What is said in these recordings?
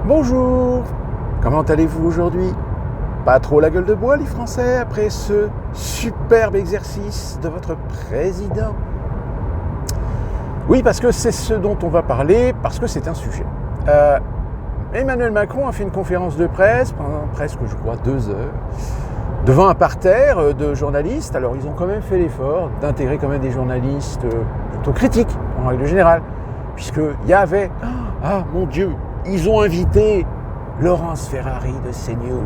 Bonjour, comment allez-vous aujourd'hui? Pas trop la gueule de bois les Français après ce superbe exercice de votre président? Oui, parce que c'est ce dont on va parler, parce que c'est un sujet. Emmanuel Macron a fait une conférence de presse pendant presque, je crois, 2 heures, devant un parterre de journalistes. Alors ils ont quand même fait l'effort d'intégrer quand même des journalistes plutôt critiques, en règle générale, puisqu'il y avait, ah mon Dieu, ils ont invité Laurence Ferrari de CNews,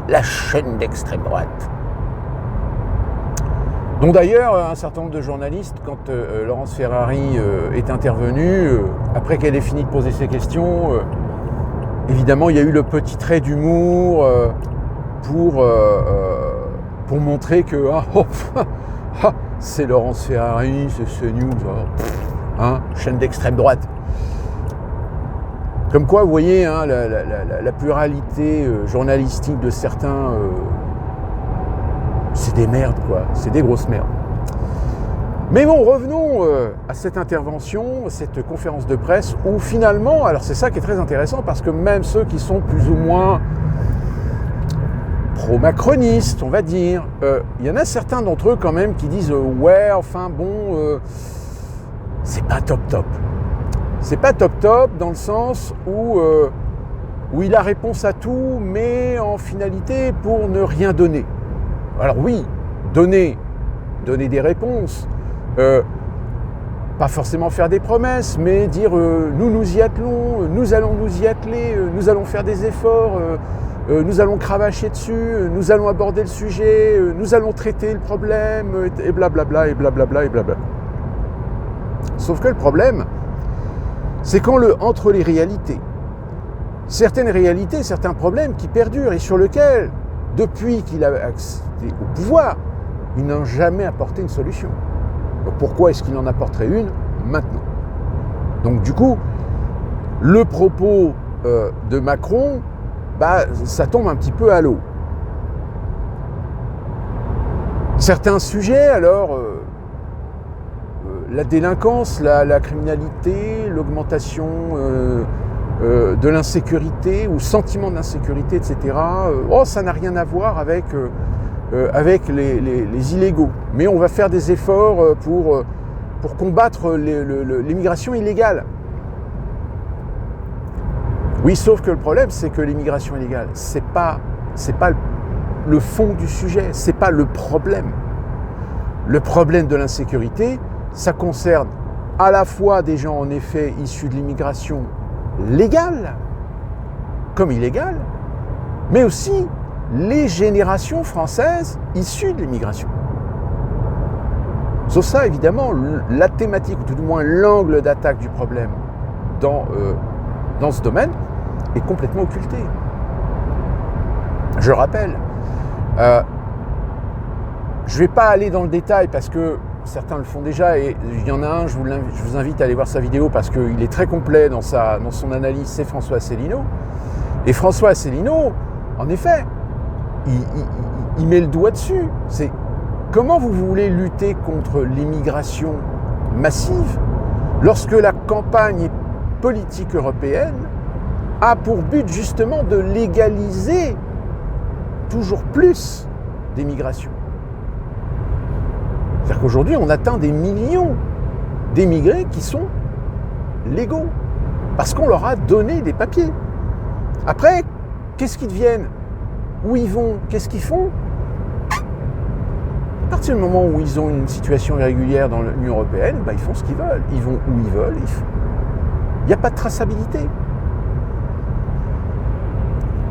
la chaîne d'extrême droite. Donc d'ailleurs, un certain nombre de journalistes, quand Laurence Ferrari est intervenue, après qu'elle ait fini de poser ses questions, évidemment, il y a eu le petit trait d'humour pour montrer que c'est Laurence Ferrari, c'est CNews, chaîne d'extrême droite. Comme quoi, vous voyez, la pluralité journalistique de certains, c'est des merdes, quoi. C'est des grosses merdes. Mais bon, revenons à cette intervention, cette conférence de presse, où finalement, alors c'est ça qui est très intéressant, parce que même ceux qui sont plus ou moins pro-macronistes, on va dire, il y en a certains d'entre eux quand même qui disent ouais, enfin bon, c'est pas top. C'est pas top dans le sens où il a réponse à tout, mais en finalité pour ne rien donner. Alors oui, donner des réponses, pas forcément faire des promesses, mais dire nous y attelons, nous allons nous y atteler, nous allons faire des efforts, nous allons cravacher dessus, nous allons aborder le sujet, nous allons traiter le problème, et blablabla, et blablabla, et blablabla. Sauf que le problème, c'est quand entre les réalités, certaines réalités, certains problèmes qui perdurent et sur lesquels, depuis qu'il a accédé au pouvoir, il n'a jamais apporté une solution. Donc pourquoi est-ce qu'il en apporterait une maintenant? Donc du coup, le propos de Macron, ça tombe un petit peu à l'eau. Certains sujets, alors, la délinquance, la criminalité, l'augmentation de l'insécurité ou sentiment d'insécurité, etc. Ça n'a rien à voir avec les illégaux. Mais on va faire des efforts pour combattre l'immigration illégale. Oui, sauf que le problème, c'est que l'immigration illégale, c'est pas le fond du sujet, c'est pas le problème. Le problème de l'insécurité, ça concerne à la fois des gens en effet issus de l'immigration légale comme illégale, mais aussi les générations françaises issues de l'immigration. Sauf ça, évidemment, la thématique, ou tout du moins l'angle d'attaque du problème dans ce domaine est complètement occulté. Je rappelle, je ne vais pas aller dans le détail parce que certains le font déjà, et il y en a un, je vous invite à aller voir sa vidéo parce qu'il est très complet dans son analyse, c'est François Asselineau. Et François Asselineau, en effet, il met le doigt dessus. C'est comment vous voulez lutter contre l'immigration massive lorsque la campagne politique européenne a pour but justement de légaliser toujours plus d'immigration. C'est-à-dire qu'aujourd'hui, on atteint des millions d'émigrés qui sont légaux, parce qu'on leur a donné des papiers. Après, qu'est-ce qu'ils deviennent? Où ils vont? Qu'est-ce qu'ils font? À partir du moment où ils ont une situation irrégulière dans l'Union européenne, ils font ce qu'ils veulent. Ils vont où ils veulent. Il n'y a pas de traçabilité.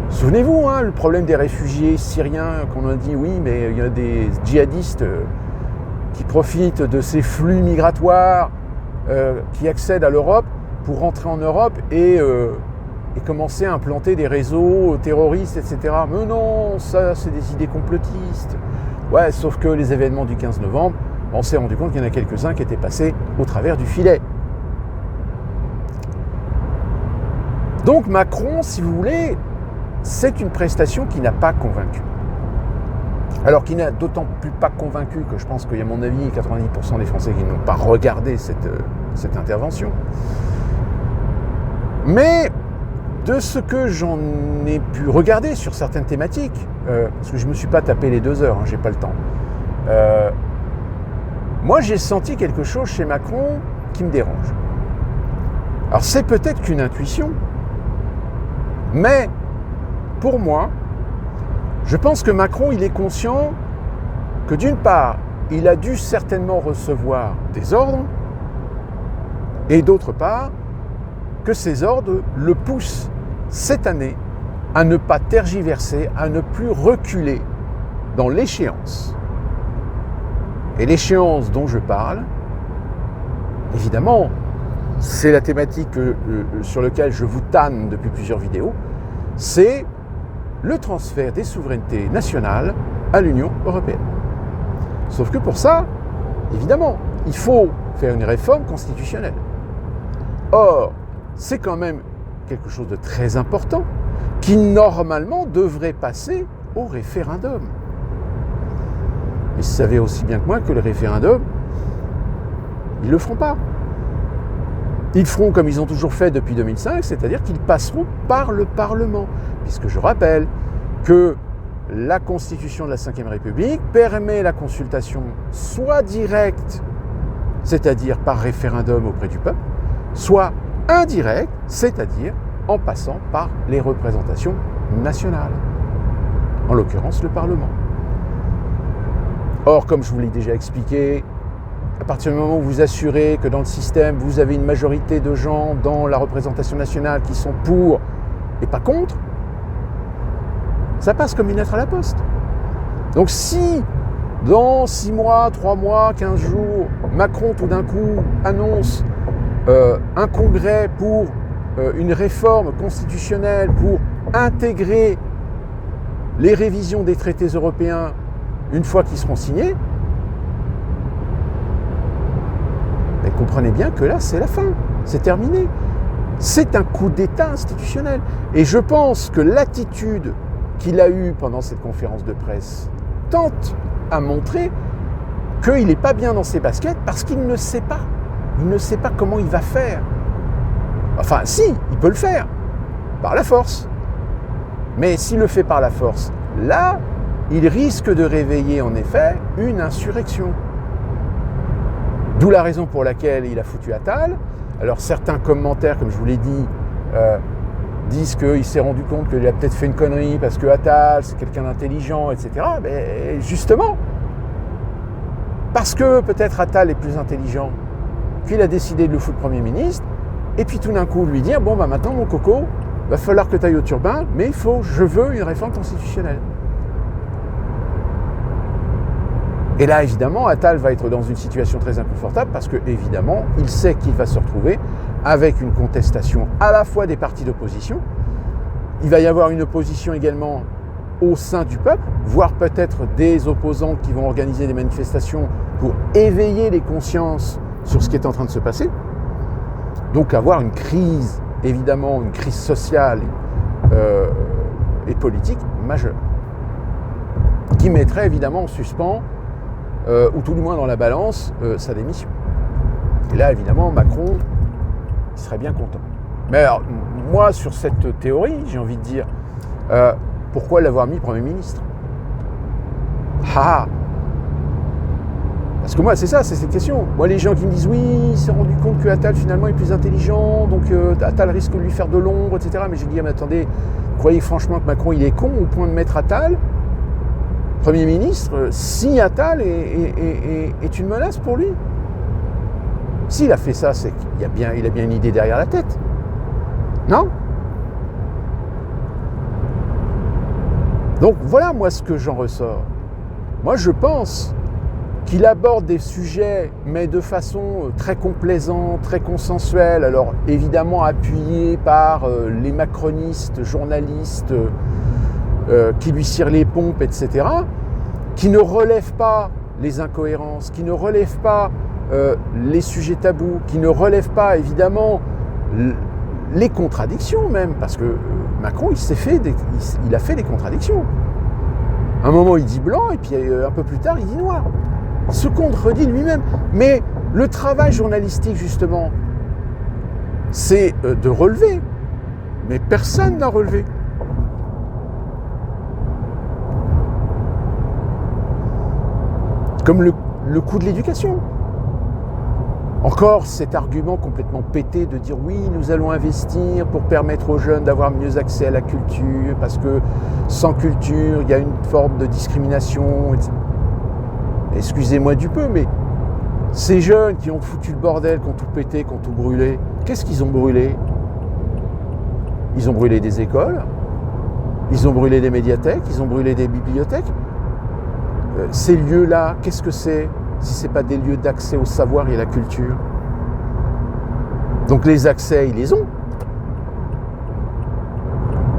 Souvenez-vous, le problème des réfugiés syriens, qu'on a dit, oui, mais il y a des djihadistes qui profitent de ces flux migratoires qui accèdent à l'Europe pour rentrer en Europe et commencer à implanter des réseaux terroristes, etc. Mais non, ça, c'est des idées complotistes. Ouais, sauf que les événements du 15 novembre, on s'est rendu compte qu'il y en a quelques-uns qui étaient passés au travers du filet. Donc Macron, si vous voulez, c'est une prestation qui n'a pas convaincu. Alors qu'il n'a d'autant plus pas convaincu que je pense qu'il y a, à mon avis, 90% des Français qui n'ont pas regardé cette intervention. Mais de ce que j'en ai pu regarder sur certaines thématiques, parce que je ne me suis pas tapé les 2 heures, hein, j'ai pas le temps, moi j'ai senti quelque chose chez Macron qui me dérange. Alors c'est peut-être qu'une intuition, mais pour moi, je pense que Macron, il est conscient que d'une part, il a dû certainement recevoir des ordres, et d'autre part, que ces ordres le poussent cette année à ne pas tergiverser, à ne plus reculer dans l'échéance. Et l'échéance dont je parle, évidemment, c'est la thématique sur laquelle je vous tanne depuis plusieurs vidéos, c'est le transfert des souverainetés nationales à l'Union européenne. Sauf que pour ça, évidemment, il faut faire une réforme constitutionnelle. Or, c'est quand même quelque chose de très important qui, normalement, devrait passer au référendum. Mais vous savez aussi bien que moi que le référendum, ils ne le feront pas. Ils feront comme ils ont toujours fait depuis 2005, c'est-à-dire qu'ils passeront par le Parlement. Puisque je rappelle que la Constitution de la Ve République permet la consultation soit directe, c'est-à-dire par référendum auprès du peuple, soit indirecte, c'est-à-dire en passant par les représentations nationales, en l'occurrence le Parlement. Or, comme je vous l'ai déjà expliqué, à partir du moment où vous assurez que dans le système, vous avez une majorité de gens dans la représentation nationale qui sont pour et pas contre, ça passe comme une lettre à la poste. Donc si, dans 6 mois, 3 mois, 15 jours, Macron tout d'un coup annonce un congrès pour une réforme constitutionnelle pour intégrer les révisions des traités européens une fois qu'ils seront signés, mais comprenez bien que là, c'est la fin, c'est terminé. C'est un coup d'État institutionnel. Et je pense que l'attitude qu'il a eue pendant cette conférence de presse tente à montrer qu'il n'est pas bien dans ses baskets parce qu'il ne sait pas. Il ne sait pas comment il va faire. Enfin, si, il peut le faire, par la force. Mais s'il le fait par la force, là, il risque de réveiller en effet une insurrection. D'où la raison pour laquelle il a foutu Attal. Alors certains commentaires, comme je vous l'ai dit, disent qu'il s'est rendu compte qu'il a peut-être fait une connerie parce que Attal, c'est quelqu'un d'intelligent, etc. Mais justement, parce que peut-être Attal est plus intelligent, qu'il a décidé de le foutre Premier ministre, et puis tout d'un coup lui dire, bon, bah maintenant mon coco, va falloir que tu ailles au turbin, mais je veux une réforme constitutionnelle. Et là, évidemment, Attal va être dans une situation très inconfortable parce que, évidemment, il sait qu'il va se retrouver avec une contestation à la fois des partis d'opposition. Il va y avoir une opposition également au sein du peuple, voire peut-être des opposants qui vont organiser des manifestations pour éveiller les consciences sur ce qui est en train de se passer. Donc avoir une crise, évidemment, une crise sociale et politique majeure, qui mettrait évidemment en suspens ou tout du moins dans la balance, sa démission. Et là, évidemment, Macron, il serait bien content. Mais alors, moi, sur cette théorie, j'ai envie de dire, pourquoi l'avoir mis Premier ministre ? Parce que moi, c'est ça, c'est cette question. Moi, les gens qui me disent, oui, il s'est rendu compte que Attal, finalement, est plus intelligent, donc Attal risque de lui faire de l'ombre, etc. Mais j'ai dit, mais attendez, vous croyez franchement que Macron, il est con au point de mettre Attal Premier ministre, si Attal est une menace pour lui. S'il a fait ça, c'est qu'il a bien une idée derrière la tête. Non ? Donc voilà moi ce que j'en ressors. Moi je pense qu'il aborde des sujets, mais de façon très complaisante, très consensuelle, alors évidemment appuyé par les macronistes, journalistes, qui lui cirent les pompes, etc., qui ne relèvent pas les incohérences, qui ne relèvent pas les sujets tabous, qui ne relèvent pas évidemment les contradictions même, parce que Macron il a fait des contradictions. À un moment il dit blanc et puis un peu plus tard il dit noir. Il se contredit lui-même. Mais le travail journalistique justement, c'est de relever, Mais personne n'a relevé. Comme le coût de l'éducation. Encore cet argument complètement pété de dire oui, nous allons investir pour permettre aux jeunes d'avoir mieux accès à la culture, parce que sans culture, il y a une forme de discrimination, etc. Excusez-moi du peu, mais ces jeunes qui ont foutu le bordel, qui ont tout pété, qui ont tout brûlé, qu'est-ce qu'ils ont brûlé? Ils ont brûlé des écoles, ils ont brûlé des médiathèques, ils ont brûlé des bibliothèques. Ces lieux-là, qu'est-ce que c'est si ce n'est pas des lieux d'accès au savoir et à la culture? Donc les accès, ils les ont.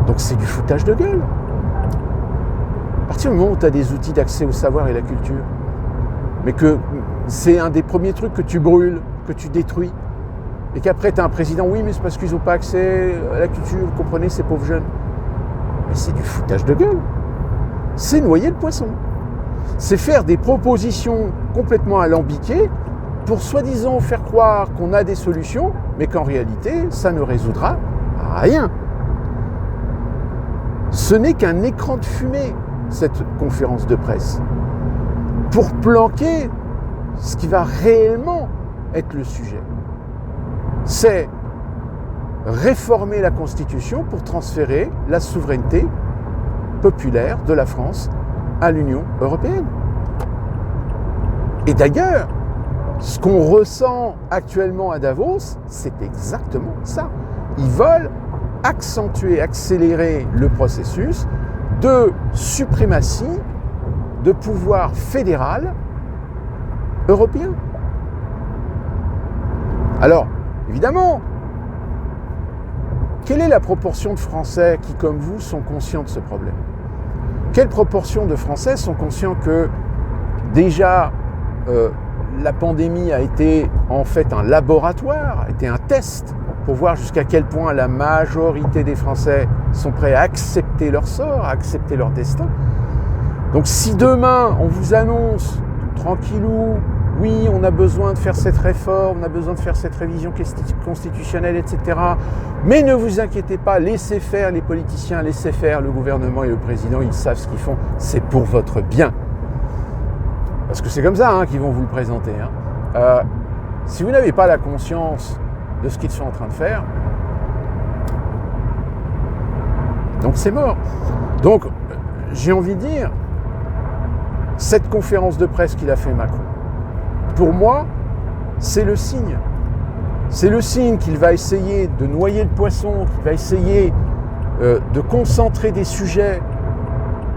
Donc c'est du foutage de gueule. À partir du moment où tu as des outils d'accès au savoir et à la culture, mais que c'est un des premiers trucs que tu brûles, que tu détruis, et qu'après tu as un président, oui, mais c'est parce qu'ils n'ont pas accès à la culture, vous comprenez, ces pauvres jeunes. Mais c'est du foutage de gueule. C'est noyer le poisson. C'est faire des propositions complètement alambiquées pour soi-disant faire croire qu'on a des solutions, mais qu'en réalité, ça ne résoudra rien. Ce n'est qu'un écran de fumée, cette conférence de presse, pour planquer ce qui va réellement être le sujet. C'est réformer la Constitution pour transférer la souveraineté populaire de la France à l'Union européenne. Et d'ailleurs, ce qu'on ressent actuellement à Davos, c'est exactement ça. Ils veulent accentuer, accélérer le processus de suprématie de pouvoir fédéral européen. Alors, évidemment, quelle est la proportion de Français qui, comme vous, sont conscients de ce problème? Quelle proportion de Français sont conscients que déjà la pandémie a été en fait un laboratoire, a été un test pour voir jusqu'à quel point la majorité des Français sont prêts à accepter leur sort, à accepter leur destin? Donc si demain on vous annonce tranquillou, oui, on a besoin de faire cette réforme, on a besoin de faire cette révision constitutionnelle, etc. Mais ne vous inquiétez pas, laissez faire les politiciens, laissez faire le gouvernement et le président, ils savent ce qu'ils font, c'est pour votre bien. Parce que c'est comme ça qu'ils vont vous le présenter. Si vous n'avez pas la conscience de ce qu'ils sont en train de faire, donc c'est mort. Donc, j'ai envie de dire, cette conférence de presse qu'il a fait Macron, pour moi, c'est le signe. C'est le signe qu'il va essayer de noyer le poisson, qu'il va essayer de concentrer des sujets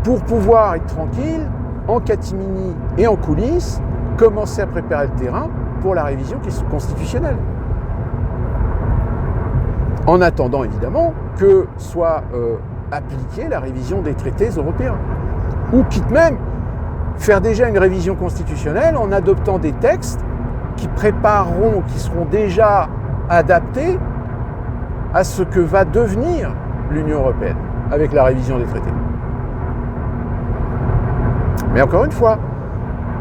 pour pouvoir être tranquille, en catimini et en coulisses, commencer à préparer le terrain pour la révision constitutionnelle. En attendant, évidemment, que soit appliquée la révision des traités européens. Ou quitte même faire déjà une révision constitutionnelle en adoptant des textes qui prépareront, qui seront déjà adaptés à ce que va devenir l'Union européenne avec la révision des traités. Mais encore une fois,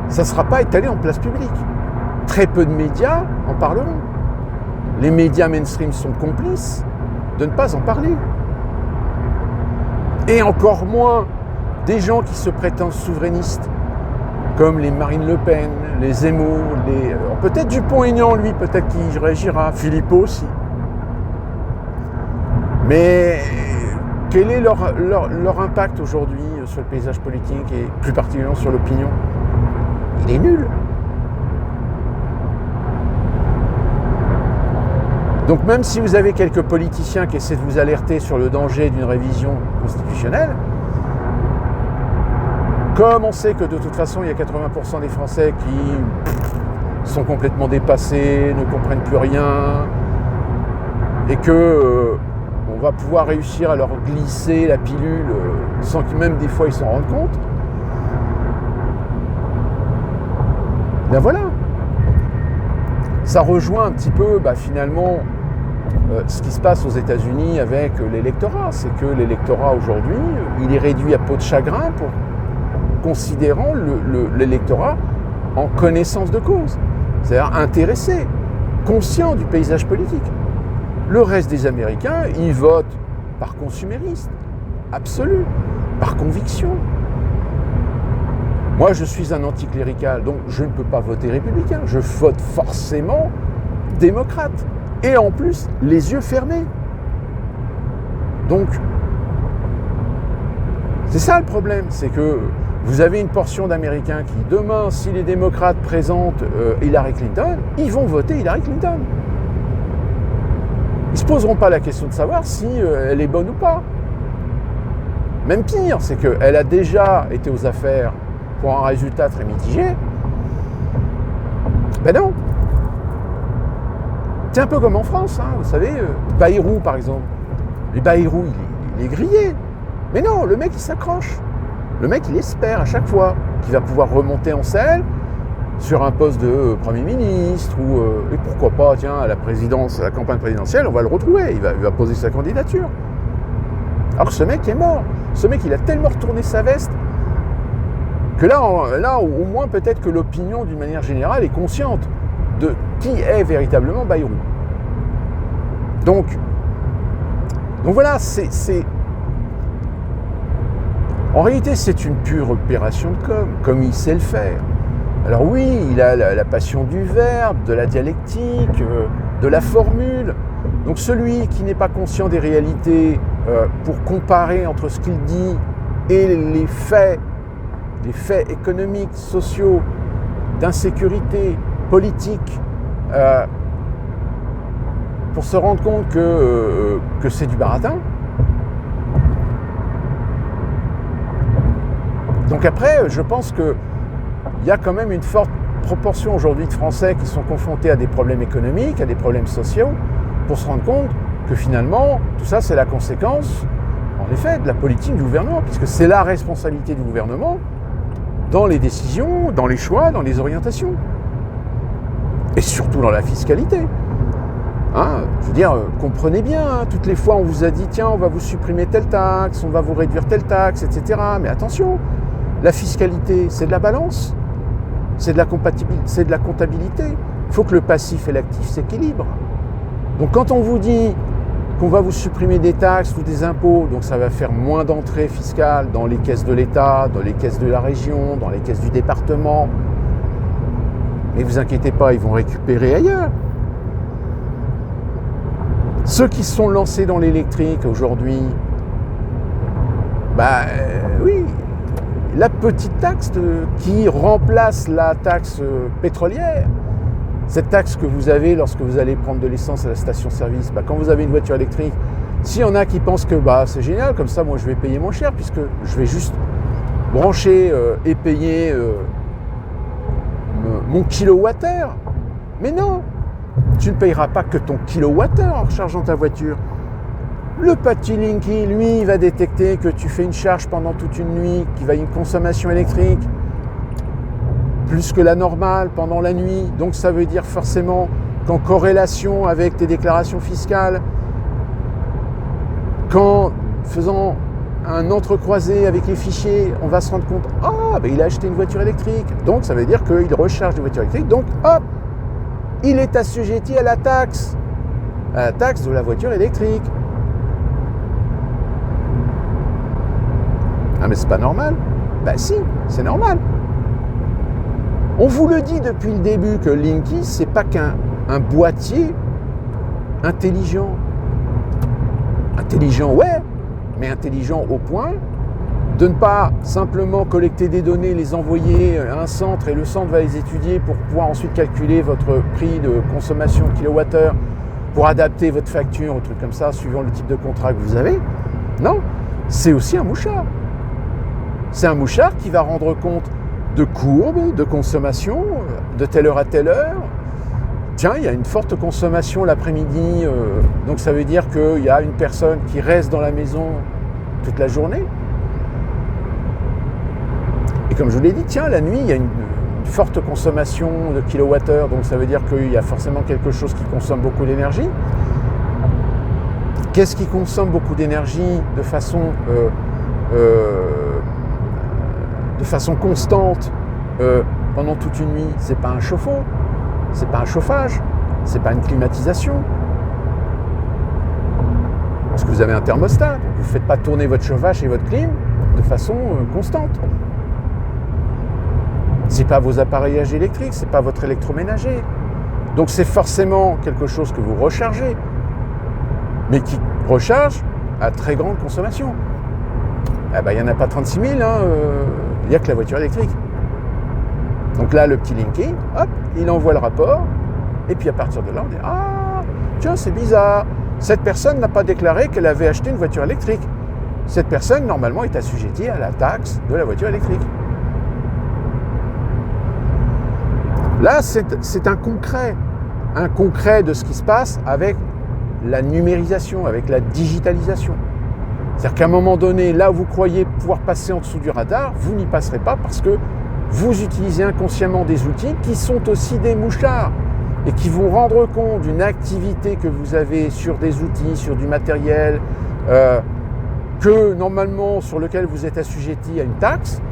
ça ne sera pas étalé en place publique. Très peu de médias en parleront. Les médias mainstream sont complices de ne pas en parler. Et encore moins des gens qui se prétendent souverainistes, comme les Marine Le Pen, les Zemmour, peut-être Dupont-Aignan, lui, peut-être qu'il réagira, Philippot aussi. Mais quel est leur impact aujourd'hui sur le paysage politique et plus particulièrement sur l'opinion? Il est nul. Donc même si vous avez quelques politiciens qui essaient de vous alerter sur le danger d'une révision constitutionnelle, comme on sait que de toute façon il y a 80% des Français qui sont complètement dépassés, ne comprennent plus rien, et que on va pouvoir réussir à leur glisser la pilule sans que même des fois ils s'en rendent compte, ben voilà. Ça rejoint un petit peu finalement ce qui se passe aux États-Unis avec l'électorat. C'est que l'électorat aujourd'hui, il est réduit à peau de chagrin pour considérant l'électorat en connaissance de cause, c'est-à-dire intéressé, conscient du paysage politique. Le reste des Américains, ils votent par consumérisme absolu, par conviction. Moi, je suis un anticlérical, donc je ne peux pas voter républicain. Je vote forcément démocrate. Et en plus, les yeux fermés. Donc, c'est ça le problème, c'est que vous avez une portion d'Américains qui, demain, si les démocrates présentent Hillary Clinton, ils vont voter Hillary Clinton. Ils ne se poseront pas la question de savoir si elle est bonne ou pas. Même pire, c'est qu'elle a déjà été aux affaires pour un résultat très mitigé. Ben non. C'est un peu comme en France, hein, vous savez, Bayrou par exemple. Les Bayrou, il est grillé. Mais non, le mec il s'accroche. Le mec il espère à chaque fois qu'il va pouvoir remonter en selle sur un poste de Premier ministre ou et pourquoi pas, tiens, à la présidence, à la campagne présidentielle, on va le retrouver, il va poser sa candidature. Alors que ce mec est mort. Ce mec il a tellement retourné sa veste que là, au moins peut-être que l'opinion d'une manière générale est consciente de qui est véritablement Bayrou. Donc voilà, en réalité c'est une pure opération de com, comme il sait le faire. Alors oui, il a la passion du verbe, de la dialectique, de la formule. Donc celui qui n'est pas conscient des réalités pour comparer entre ce qu'il dit et les faits économiques, sociaux, d'insécurité, politique, pour se rendre compte que c'est du baratin. Donc après, je pense qu'il y a quand même une forte proportion aujourd'hui de Français qui sont confrontés à des problèmes économiques, à des problèmes sociaux, pour se rendre compte que finalement, tout ça, c'est la conséquence, en effet, de la politique du gouvernement, puisque c'est la responsabilité du gouvernement dans les décisions, dans les choix, dans les orientations. Et surtout dans la fiscalité. Hein, je veux dire, comprenez bien, hein, toutes les fois on vous a dit, tiens, on va vous supprimer telle taxe, on va vous réduire telle taxe, etc. Mais attention, la fiscalité, c'est de la balance, c'est de la comptabilité. Il faut que le passif et l'actif s'équilibrent. Donc quand on vous dit qu'on va vous supprimer des taxes ou des impôts, donc ça va faire moins d'entrées fiscales dans les caisses de l'État, dans les caisses de la région, dans les caisses du département, mais vous inquiétez pas, ils vont récupérer ailleurs. Ceux qui sont lancés dans l'électrique aujourd'hui, oui, la petite taxe qui remplace la taxe pétrolière, cette taxe que vous avez lorsque vous allez prendre de l'essence à la station-service, quand vous avez une voiture électrique, s'il y en a qui pensent que c'est génial, comme ça moi je vais payer moins cher puisque je vais juste brancher et payer mon kilowattheure. Mais non, tu ne payeras pas que ton kilowattheure en rechargeant ta voiture. Le petit Linky, lui, il va détecter que tu fais une charge pendant toute une nuit, qu'il va y avoir une consommation électrique plus que la normale pendant la nuit. Donc ça veut dire forcément qu'en corrélation avec tes déclarations fiscales, qu'en faisant un entrecroisé avec les fichiers, on va se rendre compte, il a acheté une voiture électrique, donc ça veut dire qu'il recharge des voitures électriques, donc hop, il est assujetti à la taxe de la voiture électrique. Ah mais c'est pas normal. Si, c'est normal. On vous le dit depuis le début que Linky, c'est pas qu'un boîtier intelligent. Intelligent, ouais, mais intelligent au point de ne pas simplement collecter des données, les envoyer à un centre et le centre va les étudier pour pouvoir ensuite calculer votre prix de consommation de kilowattheure pour adapter votre facture, un truc comme ça, suivant le type de contrat que vous avez. Non, c'est aussi un mouchard. C'est un mouchard qui va rendre compte de courbes de consommation de telle heure à telle heure. Tiens, il y a une forte consommation l'après-midi, donc ça veut dire qu'il y a une personne qui reste dans la maison toute la journée. Et comme je vous l'ai dit, tiens, la nuit, il y a une forte consommation de kilowattheures, donc ça veut dire qu'il y a forcément quelque chose qui consomme beaucoup d'énergie. Qu'est-ce qui consomme beaucoup d'énergie de façon constante pendant toute une nuit? C'est pas un chauffe-eau, c'est pas un chauffage, c'est pas une climatisation. Parce que vous avez un thermostat, donc vous ne faites pas tourner votre chauffage et votre clim de façon constante. Ce n'est pas vos appareillages électriques, ce n'est pas votre électroménager. Donc c'est forcément quelque chose que vous rechargez, mais qui recharge à très grande consommation. Eh ben, il n'y en a pas 36 000, il n'y a que la voiture électrique. Donc là, le petit Linky, hop, il envoie le rapport, et puis à partir de là, on dit « Ah, tiens, c'est bizarre, cette personne n'a pas déclaré qu'elle avait acheté une voiture électrique. Cette personne, normalement, est assujettie à la taxe de la voiture électrique. » Là, c'est un concret de ce qui se passe avec la numérisation, avec la digitalisation. C'est-à-dire qu'à un moment donné, là où vous croyez pouvoir passer en dessous du radar, vous n'y passerez pas parce que vous utilisez inconsciemment des outils qui sont aussi des mouchards et qui vont rendre compte d'une activité que vous avez sur des outils, sur du matériel, que normalement sur lequel vous êtes assujetti à une taxe,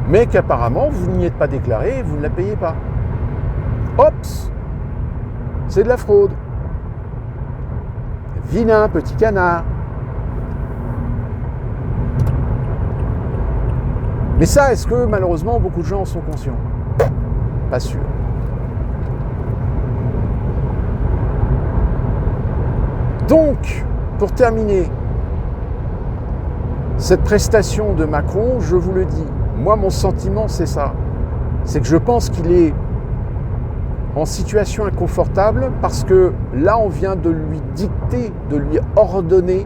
mais qu'apparemment vous n'y êtes pas déclaré et vous ne la payez pas. Ops, c'est de la fraude. Vilain petit canard. Mais ça, est-ce que malheureusement beaucoup de gens en sont conscients? Pas sûr. Donc, pour terminer cette prestation de Macron, je vous le dis, moi mon sentiment c'est ça. C'est que je pense qu'il est en situation inconfortable parce que là on vient de lui dicter, de lui ordonner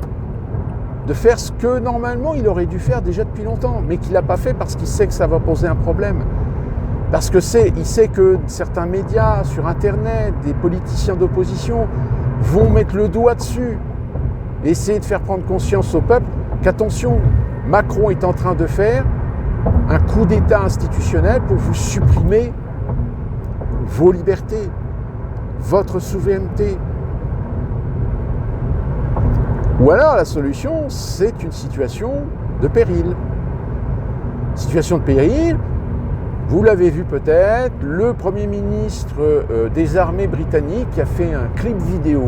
de faire ce que normalement il aurait dû faire déjà depuis longtemps, mais qu'il n'a pas fait parce qu'il sait que ça va poser un problème. Parce que il sait que certains médias sur Internet, des politiciens d'opposition vont mettre le doigt dessus et essayer de faire prendre conscience au peuple qu'attention, Macron est en train de faire un coup d'État institutionnel pour vous supprimer vos libertés, votre souveraineté. Ou alors la solution, c'est une situation de péril. Situation de péril, vous l'avez vu peut-être, le Premier ministre des armées britanniques a fait un clip vidéo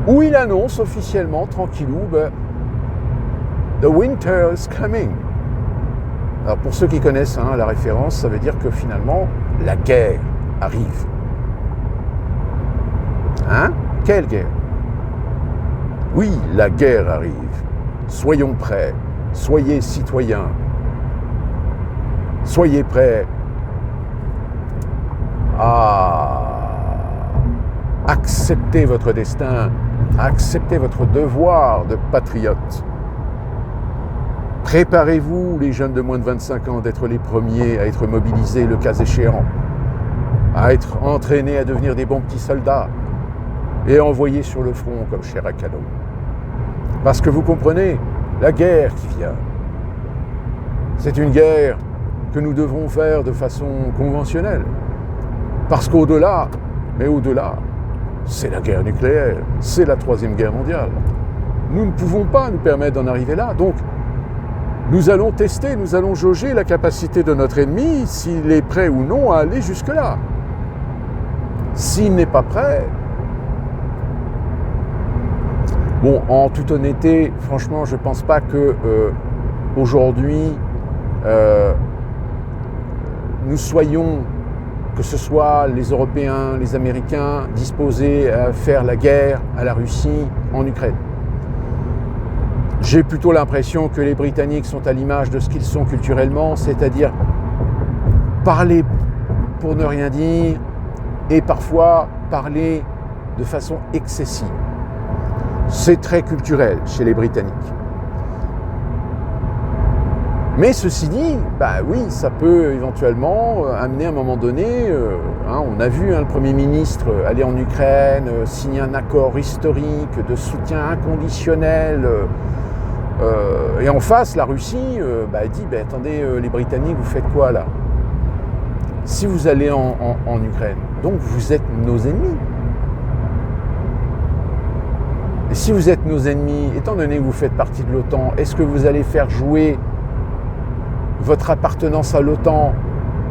où il annonce officiellement, tranquillou, The winter is coming. Alors pour ceux qui connaissent la référence, ça veut dire que finalement, la guerre arrive. Quelle guerre? Oui, la guerre arrive. Soyons prêts. Soyez citoyens. Soyez prêts à accepter votre destin, à accepter votre devoir de patriote. Préparez-vous, les jeunes de moins de 25 ans, d'être les premiers à être mobilisés le cas échéant, à être entraînés à devenir des bons petits soldats et envoyés sur le front comme chair à canon. Parce que vous comprenez, la guerre qui vient, c'est une guerre que nous devrons faire de façon conventionnelle. Parce qu'au-delà, c'est la guerre nucléaire, c'est la Troisième Guerre mondiale. Nous ne pouvons pas nous permettre d'en arriver là. Donc, nous allons tester, nous allons jauger la capacité de notre ennemi, s'il est prêt ou non à aller jusque-là. S'il n'est pas prêt, bon, en toute honnêteté, franchement, je ne pense pas que aujourd'hui, nous soyons, que ce soit les Européens, les Américains, disposés à faire la guerre à la Russie en Ukraine. J'ai plutôt l'impression que les Britanniques sont à l'image de ce qu'ils sont culturellement, c'est-à-dire parler pour ne rien dire et parfois parler de façon excessive. C'est très culturel chez les Britanniques. Mais ceci dit, oui, ça peut éventuellement amener à un moment donné, on a vu le Premier ministre aller en Ukraine, signer un accord historique de soutien inconditionnel, et en face, la Russie dit, attendez, les Britanniques, vous faites quoi là? Si vous allez en Ukraine, donc vous êtes nos ennemis. Et si vous êtes nos ennemis, étant donné que vous faites partie de l'OTAN, est-ce que vous allez faire jouer votre appartenance à l'OTAN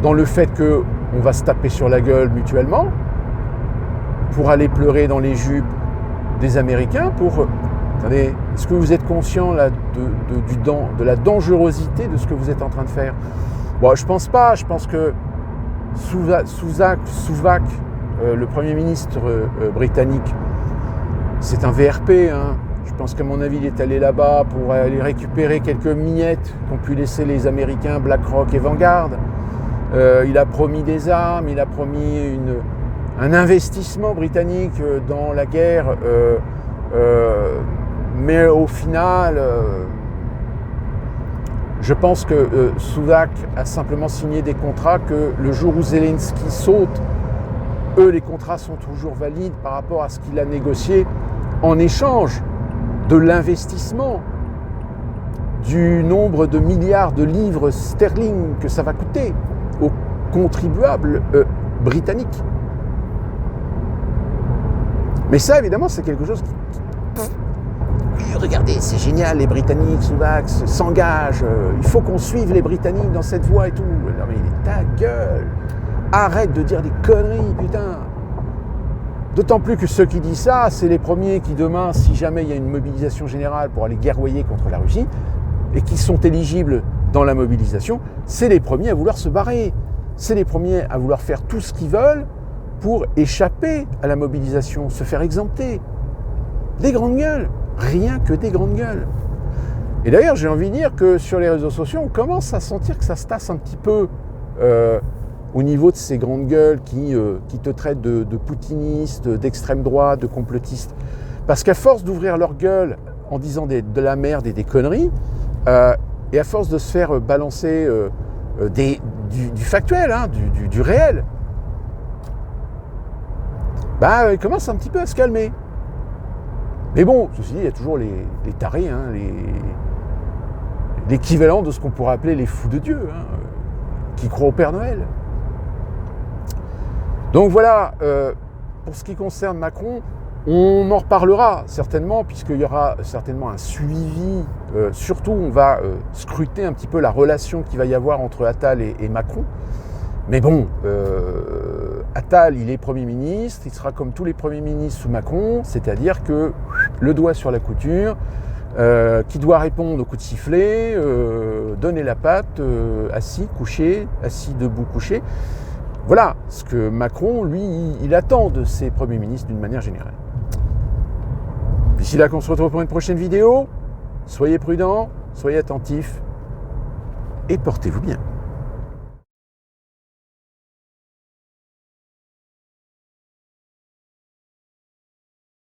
dans le fait qu'on va se taper sur la gueule mutuellement pour aller pleurer dans les jupes des Américains pour... Attendez, Est-ce que vous êtes conscient là, de la dangerosité de ce que vous êtes en train de faire? Bon, je pense pas. Je pense que Sunak, le Premier ministre britannique, c'est un VRP. Hein. Je pense qu'à mon avis, il est allé là-bas pour aller récupérer quelques miettes qu'ont pu laisser les Américains BlackRock et Vanguard. Il a promis des armes, il a promis un investissement britannique dans la guerre, mais au final, je pense que Sunak a simplement signé des contrats que le jour où Zelensky saute, eux, les contrats sont toujours valides par rapport à ce qu'il a négocié en échange de l'investissement, du nombre de milliards de livres sterling que ça va coûter aux contribuables britanniques. Mais ça, évidemment, c'est quelque chose qui... Oui, regardez, c'est génial, les Britanniques, Sunak s'engagent, il faut qu'on suive les Britanniques dans cette voie et tout. Non mais ta gueule, arrête de dire des conneries, putain. D'autant plus que ceux qui disent ça, c'est les premiers qui demain, si jamais il y a une mobilisation générale pour aller guerroyer contre la Russie, et qui sont éligibles dans la mobilisation, c'est les premiers à vouloir se barrer. C'est les premiers à vouloir faire tout ce qu'ils veulent pour échapper à la mobilisation, se faire exempter. Des grandes gueules, rien que des grandes gueules. Et d'ailleurs, j'ai envie de dire que sur les réseaux sociaux, on commence à sentir que ça se tasse un petit peu au niveau de ces grandes gueules qui te traitent de poutinistes, d'extrême droite, de complotistes. Parce qu'à force d'ouvrir leur gueule en disant de la merde et des conneries, et à force de se faire balancer du factuel, hein, du réel, ils commencent un petit peu à se calmer. Mais bon, ceci dit, il y a toujours les tarés, hein, l'équivalent de ce qu'on pourrait appeler les fous de Dieu, hein, qui croient au Père Noël. Donc voilà, pour ce qui concerne Macron, on en reparlera certainement, puisqu'il y aura certainement un suivi. Surtout, on va scruter un petit peu la relation qu'il va y avoir entre Attal et Macron. Mais bon, Attal, il est Premier ministre, il sera comme tous les Premiers ministres sous Macron, c'est-à-dire que le doigt sur la couture, qui doit répondre au coup de sifflet, donner la patte, assis, couché, assis, debout, couché. Voilà ce que Macron, lui, il attend de ses Premiers ministres d'une manière générale. D'ici là qu'on se retrouve pour une prochaine vidéo, soyez prudents, soyez attentifs et portez-vous bien.